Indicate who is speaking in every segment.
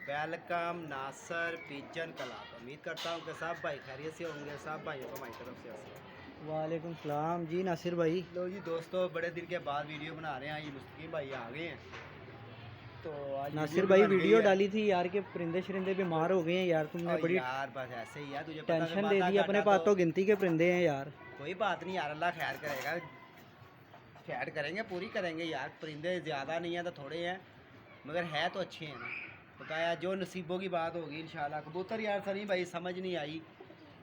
Speaker 1: Welcome नासर pigeon club. उम्मीद करता हूँ कि सब भाई खैरियत से होंगे। सब भाइयों को हमारी तरफ से अस्सलाम
Speaker 2: वालेकुम सलाम जी नासिर भाई।
Speaker 1: लो जी दोस्तों, बड़े दिन के बाद वीडियो बना रहे हैं। ये मुस्तकीम भाई आ गए हैं तो आज वीडियो
Speaker 2: नासिर
Speaker 1: भी
Speaker 2: भाई
Speaker 1: बन गई
Speaker 2: वीडियो
Speaker 1: है।
Speaker 2: डाली थी यार के परिंदे शरिंदे बीमार हो गए हैं यार, तुमने
Speaker 1: और
Speaker 2: बड़ी
Speaker 1: यार बस ऐसे ही है, तुझे पता है
Speaker 2: टेंशन दे
Speaker 1: मादा
Speaker 2: दी। अपने
Speaker 1: घाटा
Speaker 2: पास तो गिनती के परिंदे हैं यार।
Speaker 1: कोई बात नहीं यार, अल्लाह खैर करेगा। खैर करेंगे, पूरी करेंगे यार। परिंदे ज़्यादा नहीं है तो थोड़े हैं, मगर है तो अच्छे हैं ना। पता है जो नसीबों की बात होगी इंशाल्लाह। कबूतर यार सनी भाई समझ नहीं आई,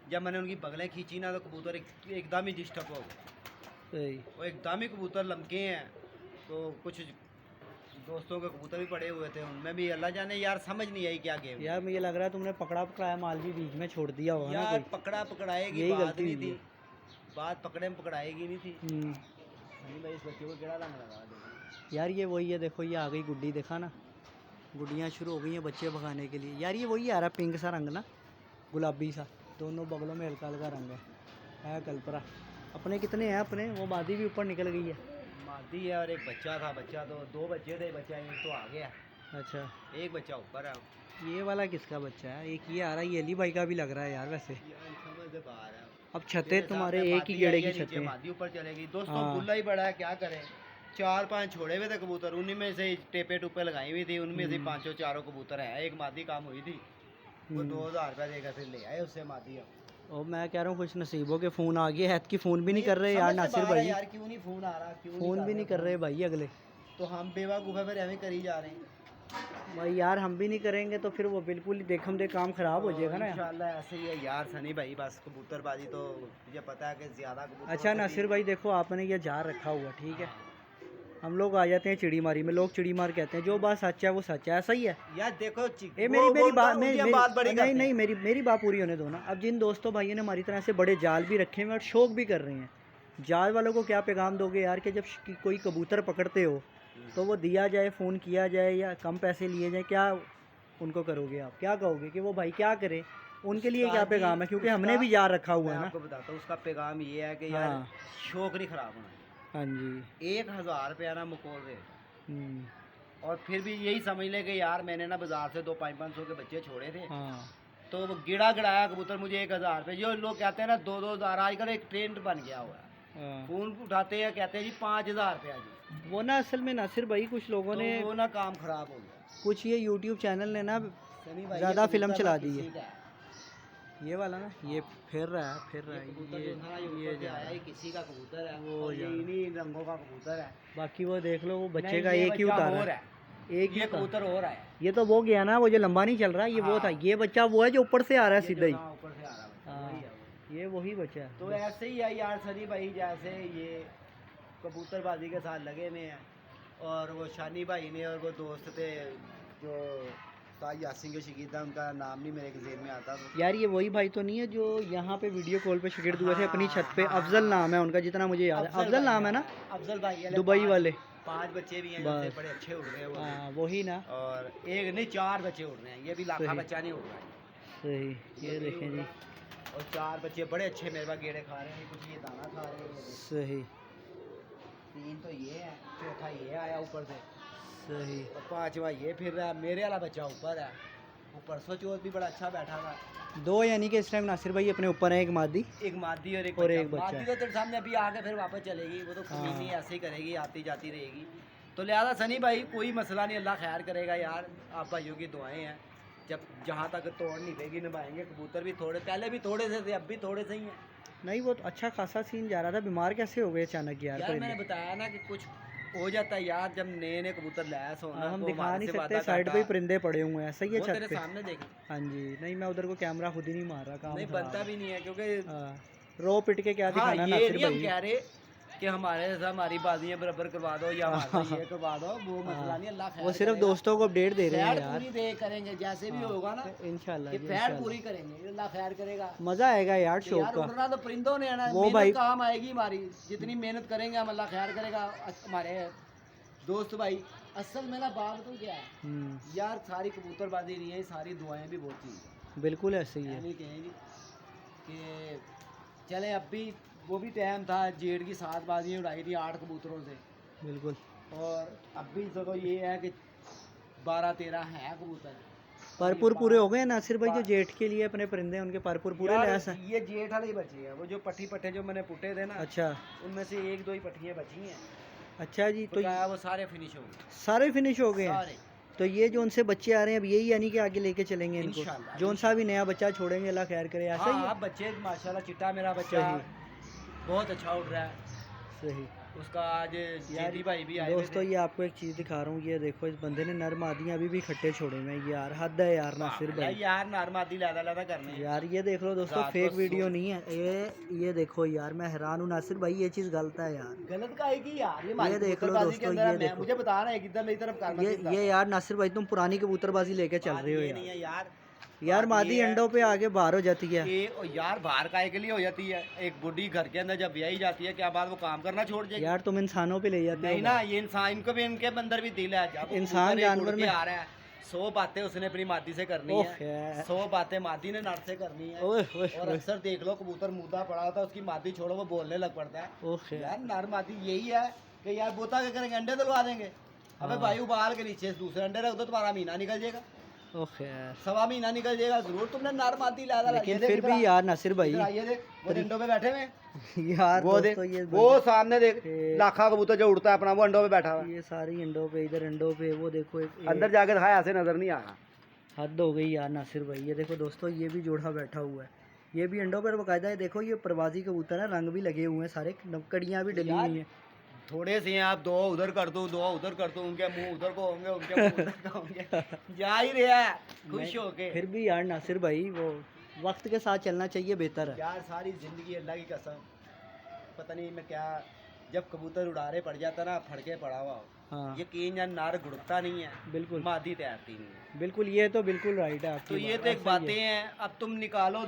Speaker 1: जब मैंने उनकी बगलें खींची ना तो कबूतर एकदम ही डिस्टर्ब हो गए।
Speaker 2: सही।
Speaker 1: वो एकदम ही कबूतर लमके हैं। तो कुछ दोस्तों के कबूतर भी पड़े हुए थे, उनमें भी अल्लाह जाने यार समझ नहीं आई क्या गेम।
Speaker 2: यार मुझे लग रहा है तुमने पकड़ा पकड़ाया माल भी बीच में छोड़ दिया होगा ना
Speaker 1: यार
Speaker 2: कोई।
Speaker 1: पकड़ा पकड़ाए की
Speaker 2: यही
Speaker 1: बात
Speaker 2: गलती
Speaker 1: नहीं
Speaker 2: हुई
Speaker 1: थी,
Speaker 2: है।
Speaker 1: बात पकड़े में पकड़ाएगी नहीं थी। सनी भाई इस बच्चे को केड़ा रंग लगा दे।
Speaker 2: यार ये वही है, देखो ये आ गई गुड्डी, देखा ना गुड्डियाँ शुरू हो गई हैं बच्चे भगाने के लिए। यार ये वही आ रहा है पिंक सा रंग ना, गुलाबी सा, दोनों बगलों में हल्का हल्का रंग है कल्परा। अपने कितने हैं अपने? वो मादी भी ऊपर निकल गई है।
Speaker 1: मादी है और एक बच्चा था। बच्चा तो दो बच्चे थे, बच्चा एक तो आ गया,
Speaker 2: अच्छा,
Speaker 1: एक बच्चा ऊपर है।
Speaker 2: ये वाला किसका बच्चा है? एक ये आ रहा है, ये अली भाई का भी लग रहा है यार वैसे।
Speaker 1: यार समझ से बाहर है।
Speaker 2: अब छतें
Speaker 1: मेरे
Speaker 2: तुम्हारे
Speaker 1: सामने
Speaker 2: एक ही
Speaker 1: मादी
Speaker 2: गेड़े
Speaker 1: आई
Speaker 2: की
Speaker 1: है, नीचे
Speaker 2: छतें।
Speaker 1: मादी ऊपर चलेगी। दोस्तों
Speaker 2: हाँ
Speaker 1: गुल्ला ही बड़ा है, क्या करें। 4-5 छोड़े हुए थे कबूतर, उन्हीं में से टेपे टूपे लगाई हुई थी। उनमें से 5 4 कबूतर है। एक मादी काम हुई थी, वो 2000 रुपया देकर फिर ले आए उससे मादी।
Speaker 2: और मैं कह रहा हूँ कुछ नसीबों के फ़ोन आ गए। हैत की फ़ोन भी नहीं कर रहे
Speaker 1: समझ
Speaker 2: यार
Speaker 1: से
Speaker 2: नासिर
Speaker 1: बाहर है
Speaker 2: भाई।
Speaker 1: यार, क्यों नहीं फोन आ रहा, क्यों
Speaker 2: फ़ोन भी नहीं कर रहे
Speaker 1: फोन?
Speaker 2: भाई अगले।
Speaker 1: तो हम बेवकूफ़ है, फिर हमें करी जा रहे हैं।
Speaker 2: भाई यार हम भी नहीं करेंगे तो फिर वो बिल्कुल ही देखम दे काम ख़राब हो जाएगा ना।
Speaker 1: इंशाल्लाह ऐसे ही है यार सनी भाई। बस कबूतरबाजी तो मुझे पता है कि ज़्यादा कबूतरों
Speaker 2: अच्छा
Speaker 1: से
Speaker 2: नासिर
Speaker 1: भी।
Speaker 2: भाई देखो, आपने ये जार रखा हुआ ठीक है।
Speaker 1: हाँ
Speaker 2: हम लोग आ जाते हैं चिड़ी मारी में, लोग चिड़ी मार कहते हैं, जो बात सच है वो सच है, ऐसा ही है।
Speaker 1: यार देखो
Speaker 2: ए मेरी मेरी बात
Speaker 1: उनकी हम बात बड़ी
Speaker 2: नहीं
Speaker 1: करते
Speaker 2: नहीं,
Speaker 1: हैं।
Speaker 2: मेरी बात पूरी होने दो ना। अब जिन दोस्तों भाइयों ने हमारी तरह से बड़े जाल भी रखे हुए और शौक भी कर रहे हैं, जाल वालों को क्या पैगाम दोगे यार कि जब कोई कबूतर पकड़ते हो तो वो दिया जाए, फ़ोन किया जाए या कम पैसे लिए जाए, क्या उनको करोगे आप? क्या कहोगे कि वो भाई क्या करे? उनके लिए क्या पैगाम है? क्योंकि हमने भी जार रखा हुआ
Speaker 1: मैं
Speaker 2: है ना।
Speaker 1: आपको बताता हूँ उसका पैगाम ये है कि यार
Speaker 2: हाँ
Speaker 1: शौक नहीं खराब होना।
Speaker 2: हाँ जी।
Speaker 1: 1000 रुपया ना मुकोल रहे,
Speaker 2: हम्म,
Speaker 1: और फिर भी यही समझ ले कि यार मैंने ना बाजार से 2-500 के बच्चे छोड़े थे,
Speaker 2: हाँ
Speaker 1: तो वो गिड़ा गिड़ाया कबूतर मुझे 1000 रुपये। जो लोग कहते हैं ना 2-2 हज़ार, आजकल एक ट्रेंड बन गया हुआ है।
Speaker 2: हाँ।
Speaker 1: फोन उठाते हैं कहते हैं जी 5000 रुपया जी।
Speaker 2: वो ना असल में नासिर भाई कुछ लोगों
Speaker 1: तो
Speaker 2: ने,
Speaker 1: वो ना काम खराब हो गया।
Speaker 2: कुछ ये यूट्यूब चैनल ने ना
Speaker 1: सनी भाई
Speaker 2: ज़्यादा
Speaker 1: ये
Speaker 2: फिल्म
Speaker 1: कबूतर
Speaker 2: चला
Speaker 1: ना
Speaker 2: दी
Speaker 1: किसी
Speaker 2: है।
Speaker 1: का है।
Speaker 2: ये वाला ना ये
Speaker 1: हाँ।
Speaker 2: फिर रहा है
Speaker 1: ये कबूतर
Speaker 2: ये
Speaker 1: जो था ना ये
Speaker 2: ये
Speaker 1: ऊपर से
Speaker 2: जा
Speaker 1: आया,
Speaker 2: रहा
Speaker 1: ये
Speaker 2: है।
Speaker 1: किसी का कबूतर है
Speaker 2: वो
Speaker 1: और ये
Speaker 2: जा रहा है।
Speaker 1: इन्हीं रंगों का कबूतर है।
Speaker 2: बाकी वो देख लो, वो बच्चे
Speaker 1: नहीं,
Speaker 2: का
Speaker 1: ये
Speaker 2: एक ही
Speaker 1: बच्चा
Speaker 2: उतारा
Speaker 1: और
Speaker 2: है।
Speaker 1: है,
Speaker 2: एक ही
Speaker 1: ये
Speaker 2: उतारा।
Speaker 1: कबूतर और है।
Speaker 2: ये तो वो गया ना, वो जो लंबा नहीं चल रहा, ये वो था।
Speaker 1: हाँ।
Speaker 2: ये बच्चा वो है जो ऊपर से आ रहा है
Speaker 1: ये
Speaker 2: सीधा
Speaker 1: जो
Speaker 2: ही।
Speaker 1: था ऊपर से आ रहा बच्चा,
Speaker 2: हाँ
Speaker 1: वही है वो।
Speaker 2: ये वही बच्चा है।
Speaker 1: तो ऐसे ही है यार सनी भाई, जैसे ये कबूतरबाजी के साथ लगे हुए हैं। और वो शानी भाई ने और वो दोस्त थे जो ताज यासिन के शकीद, उनका नाम नहीं मेरे जेहन में आता। तो
Speaker 2: यार ये वही भाई तो नहीं है जो यहाँ पे वीडियो कॉल पे शिगिर्द हुए थे अपनी छत पे?
Speaker 1: हाँ,
Speaker 2: अफजल नाम है उनका, जितना मुझे याद है। अफजल
Speaker 1: भाई
Speaker 2: नाम है ना,
Speaker 1: अफजल भाई है।
Speaker 2: दुबई वाले।
Speaker 1: 5 बच्चे भी हैं
Speaker 2: बस।
Speaker 1: जिनसे बड़े अच्छे उड़ रहे हैं वो भी।
Speaker 2: हाँ वही ना।
Speaker 1: और एक नहीं 4 बच्चे उड़ रहे हैं, ये भी लाखा
Speaker 2: सही।
Speaker 1: बच्चा नहीं उड़ रहा है।
Speaker 2: सही, ये देखें जी।
Speaker 1: और 4 बच्चे बड़े अच्छे मेरे पास गेड़े खा रहे हैं, कुछ ये दाना खा रहे हैं।
Speaker 2: सही
Speaker 1: 3 तो ये है, चौथा ये आया ऊपर से,
Speaker 2: सही।
Speaker 1: और 5वां ये फिर रहा है। मेरे वाला बच्चा ऊपर है, वो परसों चौथ भी बड़ा अच्छा बैठा था।
Speaker 2: दो यानी कि इस टाइम नासिर भाई अपने ऊपर है, एक मादी
Speaker 1: एक मादी और एक
Speaker 2: बच्चा।
Speaker 1: मादी तो तेरे सामने अभी आके फिर वापस चलेगी, वो तो कमीनी
Speaker 2: हाँ।
Speaker 1: ऐसे ही करेगी, आती जाती रहेगी। तो लिहाजा सनी भाई कोई मसला नहीं, अल्लाह खैर करेगा यार। आप भाइयों की दुआएं हैं, जब जहाँ तक तोड़ नहीं देगी निभाएंगे। कबूतर भी थोड़े, पहले भी थोड़े से थे, अब भी थोड़े से ही हैं।
Speaker 2: नहीं वो तो अच्छा खासा सीन जा रहा था। बीमार कैसे हो गए अचानक यार
Speaker 1: यार मैंने
Speaker 2: परिंदे?
Speaker 1: बताया ना कि कुछ हो जाता है यार, जब नए नए कबूतर लैस हो ना,
Speaker 2: हम
Speaker 1: तो
Speaker 2: दिखा
Speaker 1: हमारे
Speaker 2: नहीं
Speaker 1: से
Speaker 2: सकते,
Speaker 1: वादा
Speaker 2: साइड पे
Speaker 1: काटा।
Speaker 2: ही परिंदे पड़े हुए हैं, सही है
Speaker 1: वो
Speaker 2: छत
Speaker 1: तेरे
Speaker 2: पे।
Speaker 1: सामने देखा
Speaker 2: हाँ जी, नहीं मैं उधर को कैमरा खुद ही नहीं मार रहा, काम
Speaker 1: नहीं
Speaker 2: खराब
Speaker 1: बनता
Speaker 2: है।
Speaker 1: भी नहीं है क्योंकि
Speaker 2: हाँ, रो पिट के क्या
Speaker 1: हाँ,
Speaker 2: दिखाना
Speaker 1: ये
Speaker 2: नासिर
Speaker 1: नहीं हम
Speaker 2: भाई।
Speaker 1: कह रहे कि हमारे साथ हमारी बाजियां बराबर करवा दो या हमारे साथ ये करवा दो, वो मसला नहीं। अल्लाह खैर
Speaker 2: वो सिर्फ
Speaker 1: करेगा।
Speaker 2: दोस्तों को अपडेट दे रहे हैं
Speaker 1: खैर
Speaker 2: यार।
Speaker 1: पूरी दे करेंगे जैसे भी होगा ना,
Speaker 2: इंशाल्लाह
Speaker 1: कि
Speaker 2: जी,
Speaker 1: खैर
Speaker 2: इंशाल्लाह।
Speaker 1: पूरी करेंगे, अल्लाह खैर करेगा।
Speaker 2: मजा आएगा यार
Speaker 1: कि
Speaker 2: शौक
Speaker 1: यार
Speaker 2: का।
Speaker 1: उड़ना तो परिंदों ने आना,
Speaker 2: वो
Speaker 1: मेहनत
Speaker 2: भाई
Speaker 1: काम आएगी हमारी, जितनी मेहनत करेंगे हम अल्लाह खैर करेगा। हमारे दोस्त भाई असल में ना बात तो क्या है यार, सारी कबूतरबाजी नहीं है, सारी दुआएं भी बहुत चीज़ है।
Speaker 2: बिल्कुल ऐसे ही है।
Speaker 1: नहीं कहेंगे कि चले अब भी वो भी टाइम था, जेठ की 7 बाजियाँ उड़ाई थी 8 कबूतरों से।
Speaker 2: बिल्कुल
Speaker 1: और अब भी चलो ये है कि 12-13 हैं कबूतर।
Speaker 2: परपुर पूरे हो गए हैं नासिर भाई? जो जेठ के लिए अपने परिंदे हैं उनके परपुर पूरे
Speaker 1: यार,
Speaker 2: लैस हैं?
Speaker 1: ये जेठ वाले ही बचे हैं, वो जो पट्टी पट्टे जो मैंने पुटे थे ना,
Speaker 2: अच्छा
Speaker 1: उनमें से एक दो ही पट्टियाँ बची हैं।
Speaker 2: अच्छा जी। तो
Speaker 1: तो क्या वो सारे फिनिश हो गए,
Speaker 2: सारे फिनिश हो गए हैं?
Speaker 1: सारे
Speaker 2: तो ये जो उनसे बच्चे आ रहे हैं अब यही यानी कि आगे लेके चलेंगे इनको?
Speaker 1: इंशाल्लाह,
Speaker 2: जोन सा भी नया बच्चा छोड़ेंगे अल्लाह खैर करे, ऐसा ही है?
Speaker 1: हाँ बच्चे माशाल्लाह, चिट्टा मेरा बच्चा
Speaker 2: सही
Speaker 1: बहुत अच्छा उड़ रहा है।
Speaker 2: सही।
Speaker 1: उसका आज
Speaker 2: यार
Speaker 1: जीती भाई भी आए हुए
Speaker 2: दोस्तों
Speaker 1: थे।
Speaker 2: ये आपको एक चीज़ दिखा रहा हूँ, ये देखो इस बंदे ने नर मादियाँ अभी भी खट्टे छोड़े हुए हैं यार, हद है यार नासिर
Speaker 1: वाह,
Speaker 2: भाई।
Speaker 1: यार नारमादी लादा लादा करने हैं।
Speaker 2: यार ये देख लो दोस्तों,
Speaker 1: रात
Speaker 2: फेक
Speaker 1: को
Speaker 2: वीडियो नहीं है ये देखो यार, मैं हैरान हूँ नासिर भाई, ये चीज़ गलत है यार।
Speaker 1: गलत का है कि यार
Speaker 2: ये देख लो दोस्तों, ये देखो
Speaker 1: मुझे बता रहा है कि इधर मेरी तरफ कर मत दिखा।
Speaker 2: ये यार नासिर भाई तुम पुरानी कबूतरबाजी लेके चल रहे हो
Speaker 1: ये नहीं
Speaker 2: यार।
Speaker 1: है यार।
Speaker 2: यार
Speaker 1: बात
Speaker 2: मादी
Speaker 1: ये है
Speaker 2: अंडों पे आगे बाहर हो जाती है।
Speaker 1: कि ओ यार बाहर काहे के लिए हो जाती है? एक बुढ़ी घर के अंदर जब ब्याही जाती है, क्या बात वो काम करना छोड़ जाएगी?
Speaker 2: यार तुम इंसानों पे ले जाते
Speaker 1: नहीं
Speaker 2: हो
Speaker 1: ना, ये इंसान, इनको भी इनके अंदर भी दिल है। जब
Speaker 2: इंसान
Speaker 1: कबूतर एक
Speaker 2: जानवर
Speaker 1: उड़ के
Speaker 2: में
Speaker 1: आ रहा है, 100 बातें उसने अपनी मादी से करनी
Speaker 2: ओह
Speaker 1: है,
Speaker 2: यार।
Speaker 1: 100 बातें मादी ने नर से करनी है।
Speaker 2: ओए ओए
Speaker 1: और अक्सर देख लो कबूतर मुद्दा पड़ा होता है, उसकी मादी छोड़ो वो बोलने लग पड़ता है।
Speaker 2: ओह यार।
Speaker 1: यार नर मादी यही है कि यार बोता क्या करेंगे, अंडे दिलवा देंगे। अबे
Speaker 2: हाँ।
Speaker 1: भाई उबाल के नीचे से दूसरे अंडे रख दो, तुम्हारा महीना निकल जाएगा,
Speaker 2: ओह यार।
Speaker 1: 1.25 महीना निकल जाएगा जरूर। तुमने नर मादी लादा
Speaker 2: लेकिन फिर भी यार नासिर भाई
Speaker 1: ये देख वो अंडों पे बैठे हुए
Speaker 2: यार
Speaker 1: वो देख,
Speaker 2: दोस्तों ये
Speaker 1: वो सामने देख
Speaker 2: ए-
Speaker 1: लाखा कबूतर जो उड़ता है अपना, वो अंडों पे बैठा हुआ है।
Speaker 2: ये सारी अंडों पे, इधर अंडों पे, वो देखो एक
Speaker 1: अंदर जाके दिखाया, ऐसे नजर नहीं आया।
Speaker 2: हद हो गई यार नासिर भाई। ये देखो दोस्तों, ये भी जोड़ा बैठा हुआ है, ये भी अंडों पर बकायदा है। देखो ये प्रवासी कबूतर है, रंग भी लगे हुए हैं सारे, कड़ियाँ भी डली
Speaker 1: यार,
Speaker 2: हुई हैं।
Speaker 1: थोड़े से हैं आप, दो उधर कर दो, दो उधर कर दो, उनके मुंह उधर को होंगे, उनके मुंह उधर को होंगे, जा ही रहा है खुश
Speaker 2: नहीं,
Speaker 1: होके।
Speaker 2: फिर भी यार नासिर भाई वो वक्त के साथ चलना चाहिए, बेहतर है।
Speaker 1: यार सारी जिंदगी अल्लाह की कसम, पता नहीं मैं क्या, जब कबूतर उड़ारे पड़ जाता ना, फड़के पड़ा हुआ हो,
Speaker 2: हाँ
Speaker 1: यकीन जान नार गुड़कता नहीं है,
Speaker 2: बिल्कुल
Speaker 1: मादी तैरती नहीं है।
Speaker 2: बिल्कुल, ये तो बिल्कुल राइट है आपकी
Speaker 1: तो ये
Speaker 2: बात,
Speaker 1: तो एक
Speaker 2: ऐसा ही
Speaker 1: बातें
Speaker 2: है।
Speaker 1: हैं। अब तुम निकालो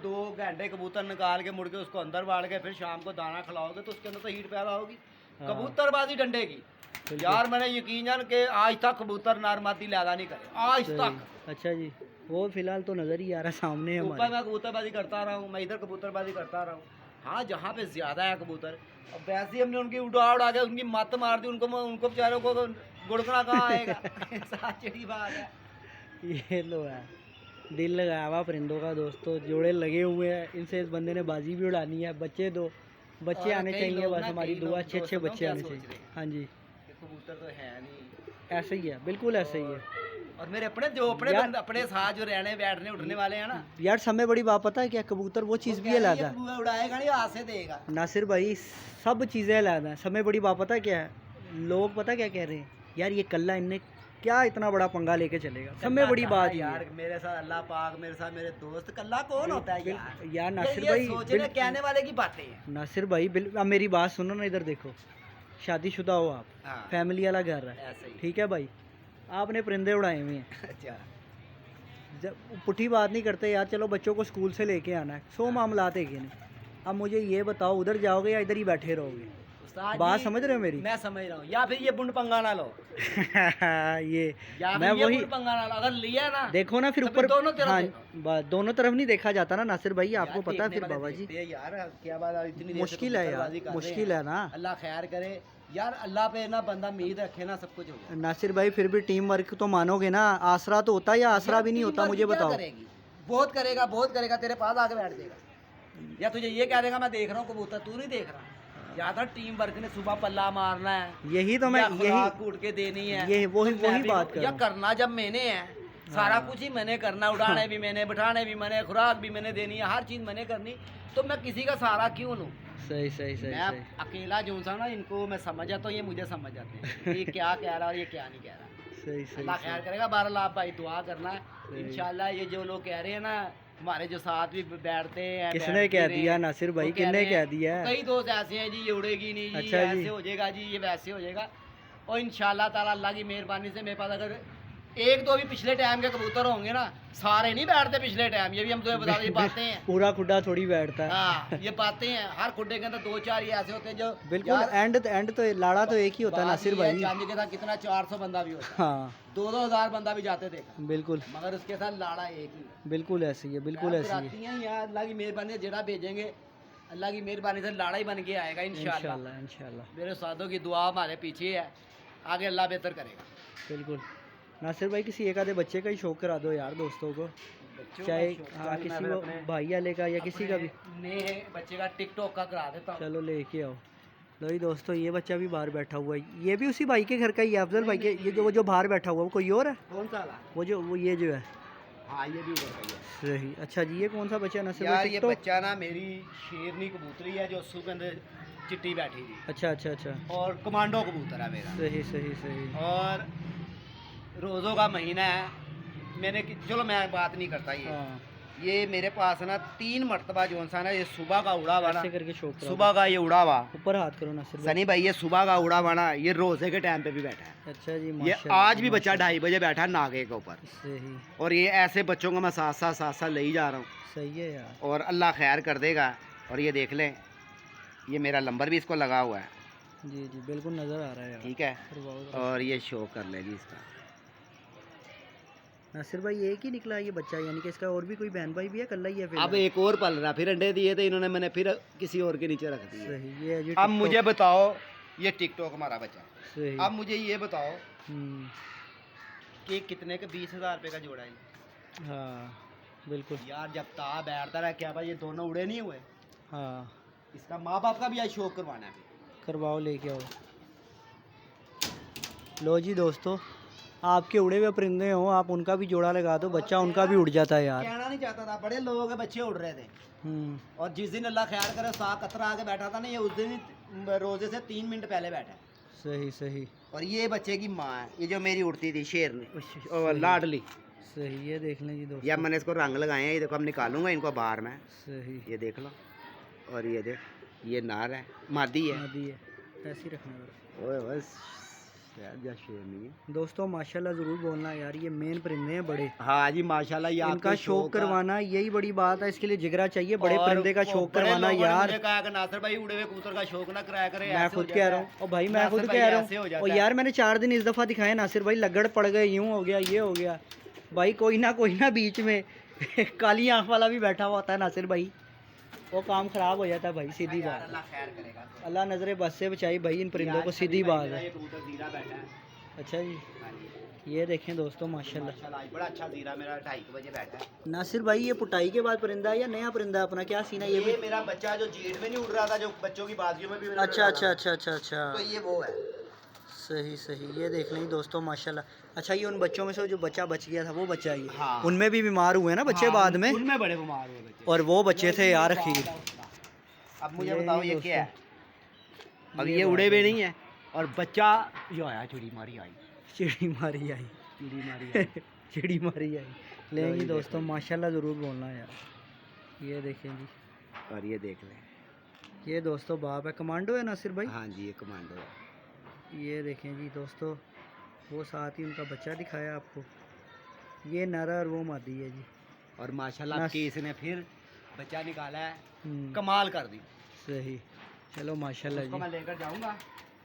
Speaker 1: दो घंटे कबूतर निकाल के मुड़ के उसको अंदर बाढ़ के फिर शाम को दाना खिलाओगे तो उसके अंदर तो हीट पैदा होगी।
Speaker 2: हाँ।
Speaker 1: कबूतरबाजी डंडे की
Speaker 2: बिल्कुल।
Speaker 1: यार, मैंने यकीन जान के आज तक कबूतर नार मादी लादा नहीं करे, आज
Speaker 2: सही।
Speaker 1: तक।
Speaker 2: अच्छा जी, वो फिलहाल तो नजर ही आ रहा है सामने
Speaker 1: ऊपर
Speaker 2: हमारे।
Speaker 1: मैं कबूतरबाजी करता रहा हूँ, मैं इधर कबूतरबाजी करता रहा हूँ। हाँ जहाँ पे ज्यादा है कबूतर, अब वैसे ही हमने उनकी उड़ा के उनकी मत मार दी, उनको बेचारों को गुड़कना कहाँ आएगा। साची बात है।
Speaker 2: ये लो है, दिल लगाया हुआ परिंदों का दोस्तों, जोड़े लगे हुए हैं, इनसे इस बंदे ने बाजी भी उड़ानी है। बच्चे दो बच्चे
Speaker 1: और
Speaker 2: आने
Speaker 1: कई
Speaker 2: चाहिए,
Speaker 1: लोग
Speaker 2: बस
Speaker 1: ना,
Speaker 2: हमारी
Speaker 1: कई
Speaker 2: दुआ,
Speaker 1: लोग
Speaker 2: अच्छे अच्छे
Speaker 1: दोस्तों
Speaker 2: बच्चे
Speaker 1: क्या
Speaker 2: आने
Speaker 1: सोच
Speaker 2: चाहिए।
Speaker 1: रहे हैं
Speaker 2: हाँ जी,
Speaker 1: कि कबूतर तो है नहीं।
Speaker 2: ऐसे ही है, बिल्कुल ऐसे ही है।
Speaker 1: और मेरे अपने जो अपने
Speaker 2: यार-
Speaker 1: अपने साथ जो रहने बैठने उठने वाले हैं ना,
Speaker 2: यार समय बड़ी बात पता है क्या, कबूतर वो चीज़ भी
Speaker 1: वो कह रहे हैं,
Speaker 2: अलग है
Speaker 1: ये कबूतर उड़ाएगा नहीं, हाथ से देगा।
Speaker 2: नासिर भाई, सब चीज़ें अलग हैं। समय बड़ी बात पता है क्या है, लोग पता क्या कह रहे हैं, यार ये कल्ला इनने क्या इतना बड़ा पंगा लेके चलेगा। समय बड़ी
Speaker 1: कल्ला
Speaker 2: बात
Speaker 1: कहाँ
Speaker 2: ही
Speaker 1: यार,
Speaker 2: है
Speaker 1: मेरे साथ अल्लाह पाक, मेरे साथ मेरे दोस्त, कल्ला कौन होता है यार?
Speaker 2: यार नासिर
Speaker 1: ये
Speaker 2: भाई
Speaker 1: सोचने कहने वाले की बातें हैं।
Speaker 2: नासिर भाई अब मेरी बात सुनो ना, इधर देखो, शादीशुदा हो आप,
Speaker 1: हाँ,
Speaker 2: फैमिली वाला घर है,
Speaker 1: ऐसे ही।
Speaker 2: ठीक है भाई, आपने परिंदे उड़ाए हुए हैं,
Speaker 1: अच्छा,
Speaker 2: जब पुठी बात नहीं करते यार, चलो बच्चों को स्कूल से लेके आना है, 100 मामलात है कि नहीं। अब मुझे ये बताओ, उधर जाओगे या इधर ही बैठे रहोगे?
Speaker 1: उस्ताद
Speaker 2: बात
Speaker 1: जी,
Speaker 2: समझ रहे हो मेरी?
Speaker 1: मैं समझ रहा हूँ। या फिर ये बुंड पंगा ना लो,
Speaker 2: ये
Speaker 1: या
Speaker 2: मैं
Speaker 1: फिर ये
Speaker 2: वही
Speaker 1: बुंड पंगा ना लो, अगर लिया ना
Speaker 2: देखो ना फिर
Speaker 1: तो
Speaker 2: ऊपर,
Speaker 1: दोनों तरफ
Speaker 2: हाँ
Speaker 1: देखो।
Speaker 2: दोनों तरफ नहीं देखा जाता ना नासिर भाई, आपको
Speaker 1: यार,
Speaker 2: पता है
Speaker 1: देखने
Speaker 2: फिर
Speaker 1: वाले
Speaker 2: बाबा जी,
Speaker 1: देखते हैं यार, क्या बात है, इतनी देर से
Speaker 2: मुश्किल है यार,
Speaker 1: कबूतरबाजी कर रहे
Speaker 2: मुश्किल
Speaker 1: हैं।
Speaker 2: है ना
Speaker 1: अल्लाह खैर करे यार, अल्लाह पे ना बंदा उम्मीद रखे ना, सब कुछ हो जाए।
Speaker 2: नासिर भाई। फिर भी टीम वर्क तो मानोगे ना, आसरा तो होता है या आसरा
Speaker 1: यार,
Speaker 2: भी नहीं
Speaker 1: टीम
Speaker 2: होता,
Speaker 1: वर्क
Speaker 2: मुझे
Speaker 1: क्या
Speaker 2: बताओ।
Speaker 1: करेगी? बहुत करेगा, बहुत करेगा, तेरे पास आके बैठ जाएगा, या तुझे ये कह देगा मैं देख रहा हूँ कबूतर, तू नहीं देख रहा। ज्यादा टीम वर्क ने सुबह पल्ला मारना है,
Speaker 2: यही तो मैं
Speaker 1: या
Speaker 2: यही
Speaker 1: खुराक कूट के देनी है,
Speaker 2: यही वही
Speaker 1: तो मैं
Speaker 2: वही
Speaker 1: भी-
Speaker 2: बात कर
Speaker 1: या
Speaker 2: रहा हूँ।
Speaker 1: करना जब मैंने है, सारा कुछ ही मैंने करना, उड़ाने भी मैंने, बिठाने भी मैंने, खुराक भी मैंने देनी है, हर चीज मैंने करनी, तो मैं किसी का सहारा क्यों लूँ?
Speaker 2: सही सही सही
Speaker 1: मैं
Speaker 2: सही
Speaker 1: अकेला जो सा ना, इनको मैं समझ जाता हूँ, ये मुझे समझ जाते हैं ये क्या कह रहा है और ये क्या नहीं कह रहा।
Speaker 2: सही सही
Speaker 1: अल्लाह खैर करेगा। बहरहाल आप भाई दुआ करना है,
Speaker 2: सही।
Speaker 1: इंशाल्लाह ये जो लोग कह रहे हैं ना, हमारे जो साथ भी बैठते हैं,
Speaker 2: किसने
Speaker 1: बैठते
Speaker 2: कह
Speaker 1: रहे
Speaker 2: दिया
Speaker 1: हैं,
Speaker 2: नासिर
Speaker 1: वो
Speaker 2: भाई,
Speaker 1: कह
Speaker 2: किसने
Speaker 1: रहे
Speaker 2: कह
Speaker 1: हैं,
Speaker 2: दिया है?
Speaker 1: कई दोस्त ऐसे हैं जी, ये उड़ेगी नहीं जी,
Speaker 2: अच्छा
Speaker 1: ये
Speaker 2: जी।
Speaker 1: ऐसे हो जाएगा जी, ये वैसे हो जाएगा। और इंशाल्लाह ताला अल्लाह की मेहरबानी से मेरे पास अगर एक दो भी पिछले टाइम के कबूतर होंगे ना, सारे नहीं बैठते पिछले टाइम, ये भी हम तुम्हें बता दें, ये बातें हैं।
Speaker 2: पूरा खुड्डा थोड़ी बैठता है।
Speaker 1: हाँ, ये बातें हैं, हर खुड्डे के अंदर 2-4 ये ऐसे होते हैं जो
Speaker 2: बिल्कुल,
Speaker 1: यार,
Speaker 2: एंड तो लाड़ा तो एक ही होता है
Speaker 1: बात
Speaker 2: नासिर
Speaker 1: ये है,
Speaker 2: भाई।
Speaker 1: चांदी के साथ कितना 400 बंदा भी होता है,
Speaker 2: हाँ
Speaker 1: 2-2 हज़ार बंदा भी जाते देखा,
Speaker 2: बिल्कुल
Speaker 1: मगर उसके साथ लाड़ा एक ही है।
Speaker 2: बिल्कुल ऐसी है, बिल्कुल ऐसी है।
Speaker 1: आती हैं यार, अल्लाह की मेहरबानी से जेड़ा भेजेंगे, अल्लाह की मेहरबानी से लाड़ा ही बन के आएगा इंशाल्लाह।
Speaker 2: इंशाल्लाह इंशाल्लाह
Speaker 1: मेरे साथों की दुआ हमारे पीछे है, आगे अल्लाह बेहतर करेगा।
Speaker 2: बिल्कुल। नासिर भाई किसी एक आधे बच्चे का ही शौक करा दो यार दोस्तों को,
Speaker 1: बच्चों
Speaker 2: चाहे
Speaker 1: का शौक
Speaker 2: हाँ
Speaker 1: मैं
Speaker 2: किसी
Speaker 1: फिर
Speaker 2: को
Speaker 1: अपने
Speaker 2: भाई वाले का या किसी का भी।
Speaker 1: नए बच्चे का टिकटॉक का करा देता हूँ।
Speaker 2: चलो लेके आओ। लो जी दोस्तों, ये बच्चा भी बाहर बैठा हुआ है, ये भी उसी भाई के घर का ही है, अफजल भाई के। ये जो वो जो बाहर बैठा हुआ है वो कोई और है?
Speaker 1: कौन सा वाला?
Speaker 2: वो ये जो है।
Speaker 1: हाँ ये भी उधर का ही है।
Speaker 2: सही। अच्छा जी, ये कौन सा बच्चा है नासिर
Speaker 1: यार
Speaker 2: भाई?
Speaker 1: ये
Speaker 2: टिकटॉक?
Speaker 1: बच्चा ना मेरी शेरनी कबूतरी है जो सुगंध चिट्टी बैठी थी,
Speaker 2: अच्छा अच्छा अच्छा।
Speaker 1: और कमांडो कबूतर है मेरा।
Speaker 2: सही सही सही।
Speaker 1: और रोज़ों का महीना है, चलो मैं बात नहीं करता
Speaker 2: हाँ,
Speaker 1: ये मेरे पास ना 3 मरतबा जो सा ना, ये सुबह का उड़ा हुआ ना,
Speaker 2: ऐसे करके शौक करो।
Speaker 1: सुबह का ये उड़ा हुआ
Speaker 2: ऊपर हाथ करो नासिर भाई।
Speaker 1: सनी भाई, ये सुबह का उड़ा हुआ ना, ये रोज़े के टाइम पे भी बैठा है।
Speaker 2: अच्छा जी,
Speaker 1: ये
Speaker 2: माशाल्लाह,
Speaker 1: आज भी बच्चा
Speaker 2: माशाल्लाह।
Speaker 1: 2:30 बजे बैठा है नागे के ऊपर,
Speaker 2: सही
Speaker 1: और ये ऐसे बच्चों को मैं साथ साथ ले ही जा रहा हूँ,
Speaker 2: सही है यार।
Speaker 1: और अल्लाह खैर कर देगा। और ये देख लें, ये मेरा नंबर भी इसको लगा हुआ है,
Speaker 2: जी जी बिल्कुल नज़र आ रहा है यार।
Speaker 1: ठीक है।
Speaker 2: करवाओ।
Speaker 1: और ये शो कर ले जी इसका।
Speaker 2: नासिर भाई एक ही निकला ये बच्चा, यानी कि इसका और भी कोई बहन भाई भी है, कल्ला ही है?
Speaker 1: अब एक और पल रहा, फिर अंडे दिए थे इन्होंने, मैंने फिर किसी और के नीचे रख दिए।
Speaker 2: सही। ये है जी
Speaker 1: अब
Speaker 2: टिकटॉक।
Speaker 1: मुझे बताओ, ये टिकटॉक हमारा बच्चा,
Speaker 2: सही।
Speaker 1: अब मुझे ये बताओ
Speaker 2: हम्म,
Speaker 1: कि कितने के 20,000 रुपये का जोड़ा है
Speaker 2: हाँ बिल्कुल।
Speaker 1: यार। जब ता बैठता रहा, क्या भाई ये दोनों उड़े नहीं हुए?
Speaker 2: हाँ
Speaker 1: इसका माँ बाप का भी आज शौक करवाना है अभी।
Speaker 2: करवाओ, लेके आओ। लो जी दोस्तों, आपके उड़े हुए परिंदे हो, आप उनका भी जोड़ा लगा दो, बच्चा उनका भी उड़ जाता है यार।
Speaker 1: कहना नहीं चाहता था, बड़े लोगों के बच्चे उड़ रहे थे, और जिस दिन अल्लाह ख्याल करे साग कतरा आके बैठा था ना, ये उस दिन ही रोजे से 3 मिनट पहले बैठा है।
Speaker 2: सही सही
Speaker 1: और ये बच्चे की माँ है, ये जो मेरी उड़ती थी शेरनी, और
Speaker 2: सही।
Speaker 1: लाडली।
Speaker 2: सही, ये देख लें जी दोस्तों।
Speaker 1: या मैंने इसको रंग लगाए हैं, ये देखो, अब निकालूंगा इनको बाहर में,
Speaker 2: सही।
Speaker 1: ये देख लो। और ये देख, ये नार है, मादी है।
Speaker 2: नदी है, ऐसे ही रखना है।
Speaker 1: ओए बस या शेरनी है
Speaker 2: दोस्तों माशाल्लाह ज़रूर बोलना यार, ये मेन परिंदे हैं बड़े।
Speaker 1: हाँ जी माशाल्लाह, ये
Speaker 2: इनका
Speaker 1: आपके
Speaker 2: शौक करवाना यही बड़ी बात है, इसके लिए जिगरा चाहिए, बड़े
Speaker 1: और
Speaker 2: परिंदे का
Speaker 1: वो
Speaker 2: शौक
Speaker 1: बड़े
Speaker 2: करवाना
Speaker 1: लोगों ने
Speaker 2: यार।
Speaker 1: मुझे कहा कि नासिर भाई उड़े हुए कबूतर का शौक ना कराया करे,
Speaker 2: मैं
Speaker 1: ऐसे हो
Speaker 2: खुद कह रहा
Speaker 1: जाता
Speaker 2: हूँ, और भाई मैं
Speaker 1: नासिर
Speaker 2: खुद
Speaker 1: भाई
Speaker 2: कह रहा
Speaker 1: ऐसे हो
Speaker 2: हूँ।
Speaker 1: जाता
Speaker 2: और
Speaker 1: है।
Speaker 2: यार मैंने 4 दिन इस दफ़ा दिखाए नासिर भाई, लगड़ पड़ गए, यूँ हो गया, ये हो गया। भाई कोई ना बीच में काली आँख वाला भी बैठा हुआ होता है नासिर भाई, वो काम ख़राब हो जाता है भाई, सीधी
Speaker 1: यार
Speaker 2: बात।
Speaker 1: अल्लाह खैर करेगा।
Speaker 2: अल्लाह नज़र बस से बचाई भाई इन परिंदों को,
Speaker 1: यार
Speaker 2: सीधी
Speaker 1: सनी भाई
Speaker 2: बात
Speaker 1: मेरा
Speaker 2: है।
Speaker 1: ये कबूतर जीरा बैठा है।
Speaker 2: अच्छा जी,
Speaker 1: हाँ जी
Speaker 2: ये देखें दोस्तों माशाल्लाह।
Speaker 1: माशाल्लाह, आज बड़ा अच्छा जीरा मेरा 2:30 बजे बैठा है।
Speaker 2: नासिर भाई ये पुटाई के बाद परिंदा है या नया परिंदा है अपना, क्या सीन है? ये भी
Speaker 1: मेरा बच्चा जो जेट में नहीं उड़ रहा था, जो बच्चों की बाजियों में भी मैंने
Speaker 2: अच्छा
Speaker 1: डाला
Speaker 2: अच्छा
Speaker 1: था,
Speaker 2: अच्छा अच्छा अच्छा।
Speaker 1: तो ये वो है।
Speaker 2: सही सही, ये देख लें दोस्तों माशाल्लाह। अच्छा ये उन बच्चों में से जो बच्चा बच गया था वो बच्चा है ये?
Speaker 1: हाँ।
Speaker 2: उनमें भी बीमार हुए ना बच्चे
Speaker 1: हाँ,
Speaker 2: बाद में?
Speaker 1: उनमें बड़े बीमार हुए बच्चे,
Speaker 2: और वो बच्चे थे यार अखीर।
Speaker 1: अब मुझे
Speaker 2: ये
Speaker 1: बताओ ये
Speaker 2: दोस्तों,
Speaker 1: क्या है? अब
Speaker 2: ये
Speaker 1: ये
Speaker 2: बात
Speaker 1: उड़े
Speaker 2: है।
Speaker 1: हुए नहीं है, और बच्चा जो आया चिड़ी मारी आई,
Speaker 2: चिड़ी मारी आई।
Speaker 1: चिड़ी मारी आई।
Speaker 2: चिड़ी मारी आई।
Speaker 1: लो
Speaker 2: लेंगे
Speaker 1: ये
Speaker 2: दोस्तों
Speaker 1: देखो।
Speaker 2: माशाल्लाह ज़रूर बोलना यार। ये देखें जी,
Speaker 1: और ये देख लें,
Speaker 2: ये दोस्तों बाप है, कमांडो है नासिर भाई।
Speaker 1: हाँ जी ये कमांडो है।
Speaker 2: ये देखें जी दोस्तों, वो साथ ही उनका बच्चा दिखाया आपको, ये नर और वो मादी है जी।
Speaker 1: और माशाल्लाह
Speaker 2: नस-
Speaker 1: आपके इसने फिर बच्चा निकाला है,
Speaker 2: हम्म,
Speaker 1: कमाल कर दी।
Speaker 2: सही। चलो माशाल्लाह
Speaker 1: उसको
Speaker 2: जी।
Speaker 1: मैं लेकर जाऊंगा।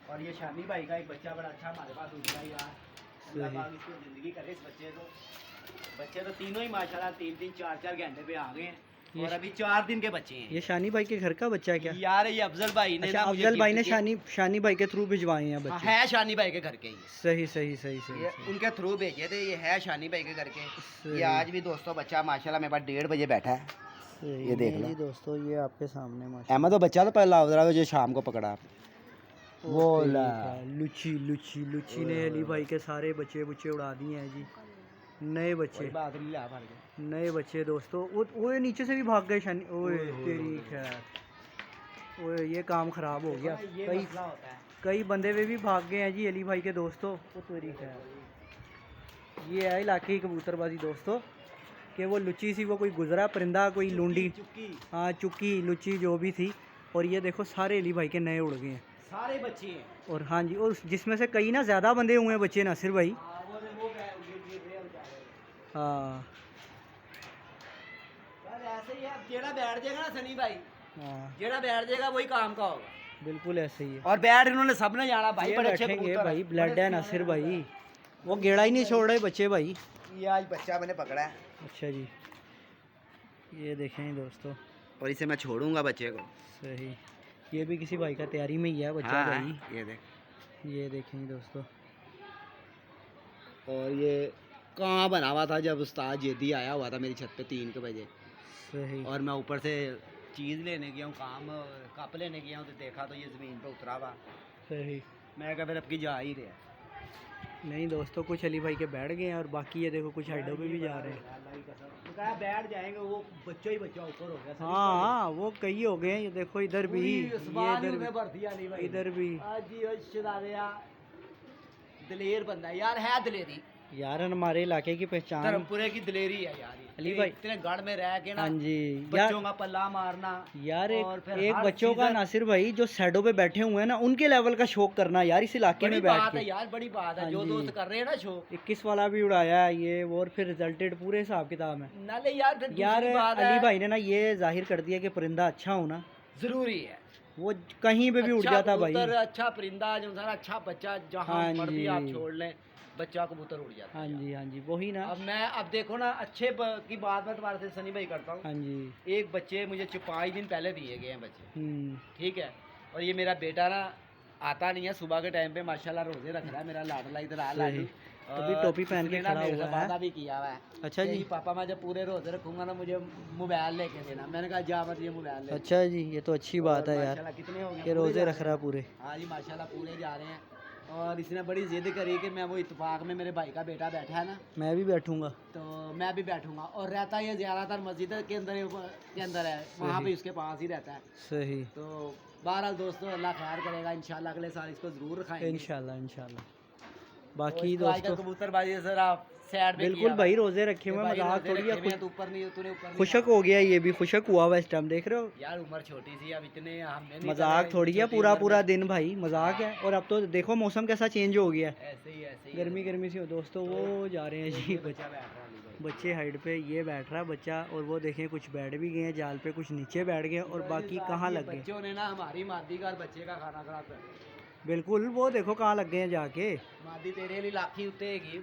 Speaker 1: और ये शानी भाई का एक बच्चा बड़ा अच्छा हमारे पास उठ गया यार, अल्लाह
Speaker 2: सही।
Speaker 1: पाक इसको ज़िंदगी करे इस बच्चे को। बच्चे तो तीनों ही माशाल्लाह 3-3 4-4 घंटे पे आ गए हैं,
Speaker 2: ये
Speaker 1: और अभी 4 दिन के बच्चे हैं।
Speaker 2: ये शानी भाई के घर का बच्चा है क्या?
Speaker 1: यार ये अफजल भाई ने
Speaker 2: अच्छा
Speaker 1: ना मुझे
Speaker 2: अफजल भाई ने
Speaker 1: gift किया।
Speaker 2: शानी भाई के थ्रू भिजवाए हैं
Speaker 1: हाँ,
Speaker 2: बच्चे।
Speaker 1: है शानी भाई के घर के ही,
Speaker 2: सही सही सही सही,
Speaker 1: ये
Speaker 2: सही।
Speaker 1: उनके थ्रू भेजे थे, ये है शानी भाई के घर के।
Speaker 2: सही।
Speaker 1: ये आज भी दोस्तों बच्चा माशाल्लाह मेरे पास 1:30 बजे बैठा है।
Speaker 2: सही,
Speaker 1: ये देख लो।
Speaker 2: जी दोस्तों, ये आपके सामने माशाल्लाह।
Speaker 1: अहमद तो बच्चा तो पहला उधरा जो शाम को पकड़ा वो
Speaker 2: ओ तेरी
Speaker 1: ला।
Speaker 2: का, लुची लुची लुची ने अली भाई के सारे बच्चे बुच्चे उड़ा दिए हैं जी। नए बच्चे,
Speaker 1: बात नहीं ला पड़ गया।
Speaker 2: नए बच्चे दोस्तों। वो नीचे से भी भाग गए शानी। ओए
Speaker 1: ओए, ओए,
Speaker 2: तेरी
Speaker 1: ओए।
Speaker 2: खैर, ओए ये काम खराब हो गया।
Speaker 1: ये
Speaker 2: कई
Speaker 1: मसला होता है।
Speaker 2: कई बंदे वे भी भाग गए हैं जी अली भाई के दोस्तों। वो तेरी खैर, ये है इलाके की कबूतरबाजी दोस्तों, कि वो लुची सी, वो कोई गुजरा परिंदा, कोई लूंडी,
Speaker 1: चुक्की
Speaker 2: हाँ चुक्की लुची जो भी थी। और ये देखो सारे अली भाई के नए उड़ गए हैं।
Speaker 1: सारे बच्चे हैं।
Speaker 2: और हाँ जी, और जिसमें से कई ना ज़्यादा बंदे हुए हैं बच्चे नासिर भाई।
Speaker 1: हाँ, वो गिर रहे हैं बेचारे।
Speaker 2: हाँ
Speaker 1: यार ऐसे ही है, जेड़ा बैठ जाएगा ना सनी भाई,
Speaker 2: हाँ
Speaker 1: जेड़ा बैठ जाएगा वही काम का होगा।
Speaker 2: बिल्कुल ऐसे ही है।
Speaker 1: और बैठ इन्होंने सबने जाना भाई,
Speaker 2: ये
Speaker 1: बड़े अच्छे
Speaker 2: बैठेंगे
Speaker 1: कबूतर
Speaker 2: भाई,
Speaker 1: हैं।
Speaker 2: ब्लड
Speaker 1: बड़े
Speaker 2: है
Speaker 1: सियाने
Speaker 2: नासिर
Speaker 1: कबूतर
Speaker 2: भाई,
Speaker 1: हैं।
Speaker 2: वो गेड़ा ही नहीं छोड़ रहे बच्चे भाई।
Speaker 1: ये आज बच्चा मैंने पकड़ा है,
Speaker 2: अच्छा जी, ये देखें दोस्तों।
Speaker 1: और इसे मैं छोड़ूंगा बच्चे को।
Speaker 2: सही, ये भी किसी भाई का तैयारी में ही है बच्चा
Speaker 1: हाँ,
Speaker 2: भाई।
Speaker 1: ये देख।
Speaker 2: ये देखें दोस्तों,
Speaker 1: और ये कहाँ बना हुआ था जब उस्ताद जेदी आया हुआ था मेरी छत पे 3 बजे,
Speaker 2: सही।
Speaker 1: और मैं ऊपर से चीज़ लेने गया हूँ, काम कप लेने गया हूँ, तो देखा तो ये ज़मीन पे उतरा हुआ।
Speaker 2: सही।
Speaker 1: मैं कहा फिर अब की जा ही रहा है।
Speaker 2: नहीं दोस्तों, कुछ अली भाई के बैठ गए हैं और बाकी ये देखो कुछ हाइडों पे भी जा रहे हैं।
Speaker 1: अल्लाह की कसम, कहा बैठ जाएंगे, वो बच्चों ही बच्चा ऊपर हो गया।
Speaker 2: हाँ हाँ, वो कई हो गए हैं, ये देखो इधर भी, ये इधर भी,
Speaker 1: भर दिया अली भाई,
Speaker 2: इधर भी।
Speaker 1: आज जी शदादिया दलेर बंदा है यार, है दलेरी
Speaker 2: यार हमारे इलाके की पहचान
Speaker 1: धर्मपुरे की दलेरी है यार ये।
Speaker 2: अली भाई
Speaker 1: इतने गढ़ में रह के ना,
Speaker 2: हाँ जी
Speaker 1: बच्चों
Speaker 2: यार।
Speaker 1: का पल्ला मारना
Speaker 2: यार
Speaker 1: और फिर
Speaker 2: एक
Speaker 1: हर
Speaker 2: बच्चों का,
Speaker 1: सीजन-
Speaker 2: नासिर भाई जो साइडों पे बैठे हुए हैं ना, उनके लेवल का शौक करना यार इस इलाके
Speaker 1: बड़ी
Speaker 2: में बैठ
Speaker 1: बात
Speaker 2: के।
Speaker 1: है यार, बड़ी बात है।
Speaker 2: हाँ
Speaker 1: जो
Speaker 2: जी।
Speaker 1: दोस्त कर रहे हैं ना शो,
Speaker 2: 21 वाला भी उड़ाया है ये, और फिर रिजल्टेड पूरे हिसाब किताब है
Speaker 1: नाले यार। फिर
Speaker 2: यार।
Speaker 1: दूसरी बात
Speaker 2: अली
Speaker 1: है,
Speaker 2: भाई ने ना ये जाहिर कर दिया कि परिंदा अच्छा होना
Speaker 1: जरूरी है।
Speaker 2: वो कहीं पे भी उड़
Speaker 1: अच्छा
Speaker 2: जाता भाई।
Speaker 1: कबूतर, अच्छा परिंदा, जो था अच्छा बच्चा, जहाँ
Speaker 2: हाँ
Speaker 1: मर्जी आप
Speaker 2: जी।
Speaker 1: छोड़ लें, बच्चा कबूतर उड़ जाता
Speaker 2: हाँ
Speaker 1: है।
Speaker 2: जी हाँ जी, वही ना।
Speaker 1: अब देखो ना, अच्छे की बात मैं तुम्हारे से सनी भाई करता हूँ।
Speaker 2: हाँ जी।
Speaker 1: एक बच्चे मुझे 5 दिन पहले दिए गए हैं बच्चे, ठीक है। और ये मेरा बेटा ना आता नहीं है सुबह के टाइम पे, माशाल्लाह रोजे रख रहा है मेरा लाडला, इधर आ लाडू।
Speaker 2: तभी टोपी पहन के
Speaker 1: इसने ना
Speaker 2: खड़ा
Speaker 1: मेरे से
Speaker 2: हुआ है।
Speaker 1: वादा भी किया हुआ है।
Speaker 2: अच्छा
Speaker 1: कि
Speaker 2: जी।
Speaker 1: पापा मैं जब पूरे रोजे रखूंगा ना, मुझे मोबाइल लेके देना। मैंने कहा जा मत, ये मोबाइल ले।
Speaker 2: अच्छा जी, ये तो अच्छी बात है यार
Speaker 1: माशाल्लाह कितने हो गए,
Speaker 2: कि रोजे रख रहा है पूरे।
Speaker 1: हाँ जी माशाल्लाह पूरे जा रहे हैं। और इसने बड़ी जिद करी कि मैं, वो इत्तेफाक में मेरे भाई का बेटा बैठा है ना,
Speaker 2: मैं भी बैठूंगा।
Speaker 1: तो मैं भी बैठूंगा। और रहता ये ज़्यादातर मस्जिद के अंदर है, वहाँ पे उसके पास ही रहता है।
Speaker 2: सही।
Speaker 1: तो बहरहाल दोस्तों, अल्लाह खैर करेगा, इंशाल्लाह अगले साल इसको ज़रूर रखाएंगे
Speaker 2: इंशाल्लाह इंशाल्लाह।
Speaker 1: और
Speaker 2: बाकी
Speaker 1: इसको आगे
Speaker 2: दोस्तों
Speaker 1: कबूतर बाजी सर आप साइड में
Speaker 2: बिल्कुल भाई रोजे रखे हुए हैं,
Speaker 1: भाई
Speaker 2: मजाक
Speaker 1: रोजे
Speaker 2: थोड़ी है।
Speaker 1: रखे हुए हैं, तो ऊपर नहीं, तूने ऊपर नहीं
Speaker 2: खुशक
Speaker 1: आना।
Speaker 2: हो गया, ये भी खुशक हुआ हुआ इस टाइम, देख रहे हो।
Speaker 1: यार उम्र छोटी सी, अब इतने हमने नहीं
Speaker 2: मजाक
Speaker 1: करा,
Speaker 2: थोड़ी है,
Speaker 1: छोटी
Speaker 2: पूरा
Speaker 1: उम्र
Speaker 2: पूरा
Speaker 1: में।
Speaker 2: दिन भाई मजाक है। और अब तो देखो मौसम कैसा चेंज हो गया है,
Speaker 1: ऐसे ही
Speaker 2: गर्मी गर्मी सी हो। दोस्तों वो जा रहे हैं जी
Speaker 1: ये बच्चा बैठ रहा है अली भाई।
Speaker 2: बच्चे हाइट पे, ये बैठ रहा है बच्चा, और वो देखें कुछ बैठ भी गए हैं जाल पे, कुछ नीचे बैठ गए और बाकी कहाँ
Speaker 1: ये
Speaker 2: लग गए।
Speaker 1: बच्चों ने ना हमारी मादी का और बच्चे का खाना खराब कर दिया।
Speaker 2: बिल्कुल, वो देखो कहाँ लग गए हैं जाके।
Speaker 1: ਮਾਦੀ ਤੇਰੇ ਲਈ ਲਾਖੀ ਉੱਤੇ ਹੈਗੀ,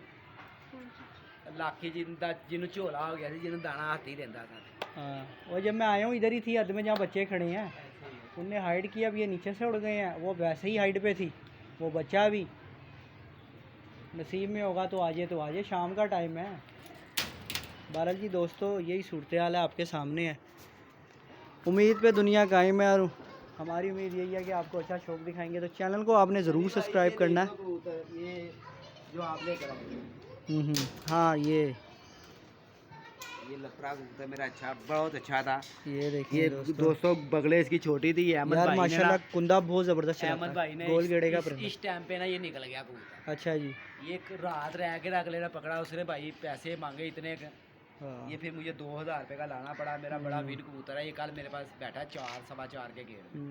Speaker 1: लाखी जिन्हों झोला हो गया, जिन्हों दाना हाथ ही देता था।
Speaker 2: हाँ, और जब मैं आया हूँ इधर ही थी हद में जहाँ बच्चे खड़े हैं, उनने हाइड किया, अब ये नीचे से उड़ गए हैं। वो वैसे ही हाइट पे थी, वो बच्चा भी। नसीब में होगा तो आजे, तो आजे, शाम का टाइम है। बहरहाल जी दोस्तों, यही सूरत हाल है, आपके सामने है। उम्मीद पे दुनिया कायम है, और हमारी उम्मीद यही है कि आपको अच्छा शौक दिखाएंगे। तो चैनल को आपने ज़रूर सब्सक्राइब करना है।
Speaker 1: ये जो आप लेकर आए,
Speaker 2: हाँ, ये
Speaker 1: लफड़ा कबूतर मेरा अच्छा, बहुत अच्छा था।
Speaker 2: ये देखिए
Speaker 1: ये दोस्तों बगले इसकी छोटी थी, अहमद
Speaker 2: यार
Speaker 1: भाई ने
Speaker 2: माशाल्लाह
Speaker 1: ना,
Speaker 2: कुंदा बहुत ज़बरदस्त
Speaker 1: अहमद
Speaker 2: चलाता
Speaker 1: भाई
Speaker 2: है,
Speaker 1: ने
Speaker 2: गोल गेड़े का
Speaker 1: इस
Speaker 2: परिंदा।
Speaker 1: टाइम पे ना ये निकल गया कबूतर।
Speaker 2: अच्छा जी।
Speaker 1: ये एक रात रह के रख लेना पकड़ा उसने भाई, पैसे मांगे इतने के,
Speaker 2: हाँ।
Speaker 1: ये फिर मुझे 2000 रुपये का लाना पड़ा। मेरा बड़ा विन कबूतर है, ये कल मेरे पास बैठा 4-4.25 के घेर में।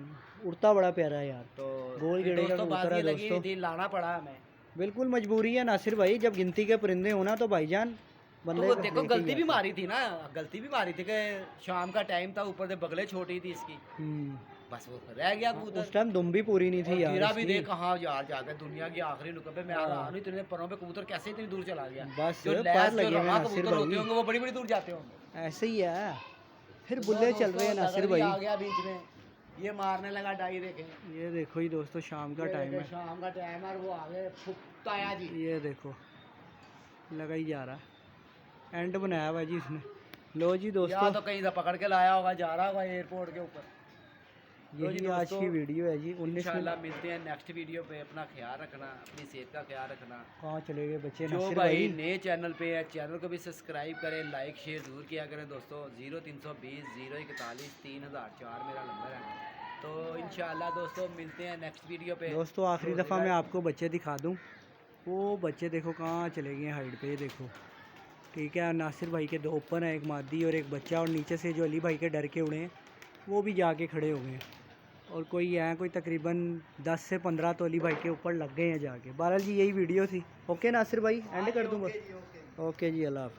Speaker 2: उड़ता बड़ा प्यारा है यार।
Speaker 1: तो
Speaker 2: गोल गेड़े का
Speaker 1: दोस्तों बात
Speaker 2: कबूतर
Speaker 1: ये
Speaker 2: है
Speaker 1: लगी
Speaker 2: दोस्तों।
Speaker 1: थी, लाना पड़ा हमें।
Speaker 2: बिल्कुल मजबूरी है नासिर भाई, जब गिनती के परिंदे होना तो भाईजान
Speaker 1: तो
Speaker 2: बंदे
Speaker 1: वो
Speaker 2: को
Speaker 1: देखो
Speaker 2: लेके
Speaker 1: गलती
Speaker 2: ही
Speaker 1: भी
Speaker 2: आता है।
Speaker 1: मारी थी ना, गलती भी मारी थी कि शाम का टाइम था, ऊपर से बगले छोटी थी इसकी, बस वो रह गया कबूतर।
Speaker 2: उस टाइम दुम भी पूरी नहीं
Speaker 1: और
Speaker 2: थी यार
Speaker 1: गिरा भी
Speaker 2: इसकी।
Speaker 1: देख कहाँ यार जाकर दुनिया की आखिरी नुक्कड़ पे। मैं
Speaker 2: हाँ।
Speaker 1: रहा नहीं, इतने परों पे कबूतर कैसे इतनी दूर चला गया।
Speaker 2: बस
Speaker 1: जो
Speaker 2: पर
Speaker 1: लैस जो
Speaker 2: लगे हुए
Speaker 1: रवा
Speaker 2: नासिर
Speaker 1: कबूतर होते
Speaker 2: भाई,
Speaker 1: होंगे वो बड़ी बड़ी दूर जाते होंगे।
Speaker 2: ऐसे ही है। फिर बुल्ले चल रहे हैं नासिर भाई।
Speaker 1: आ गया बीच में, ये मारने लगा डाई, देखे
Speaker 2: ये देखो ही दोस्तों, शाम का टाइम है।
Speaker 1: शाम का टाइम है और वो आगे फुकताया जी।
Speaker 2: ये देखो लगा ही जा रहा है, एंड बनाया हुआ है जी इसने। लो जी
Speaker 1: या
Speaker 2: दोस्तों,
Speaker 1: तो कहीं से पकड़ के लाया होगा, जा रहा होगा एयरपोर्ट के ऊपर।
Speaker 2: यही आज की वीडियो है जी। 19
Speaker 1: इंशाल्लाह
Speaker 2: मिनट।
Speaker 1: मिलते हैं नेक्स्ट वीडियो पे। अपना ख्याल रखना, अपनी सेहत का ख्याल रखना।
Speaker 2: कहाँ चले गए बच्चे
Speaker 1: जो
Speaker 2: नासिर
Speaker 1: भाई
Speaker 2: भाई।
Speaker 1: नए चैनल पे है, चैनल को भी सब्सक्राइब करें, लाइक शेयर जरूर किया करें दोस्तों। 0320 041 3004 मेरा नंबर है। तो इंशाल्लाह दोस्तों मिलते हैं नेक्स्ट वीडियो पे।
Speaker 2: दोस्तों आखिरी दफ़ा मैं आपको बच्चे दिखा दूं, वो बच्चे देखो कहाँ चले गए हाइट पे, ये देखो। ठीक है, नासिर भाई के 2 ओपन है, एक मादी और एक बच्चा, और नीचे से जो अली भाई के डर के उड़े हैं वो भी जाके खड़े हो गए हैं। और कोई है, कोई तकरीबन 10 से 15 तो अली भाई के ऊपर लग गए हैं जाके। बहरहाल जी यही वीडियो थी। ओके नासिर भाई, एंड कर दूँगा। ओके जी, अल्लाह हाफ़िज़।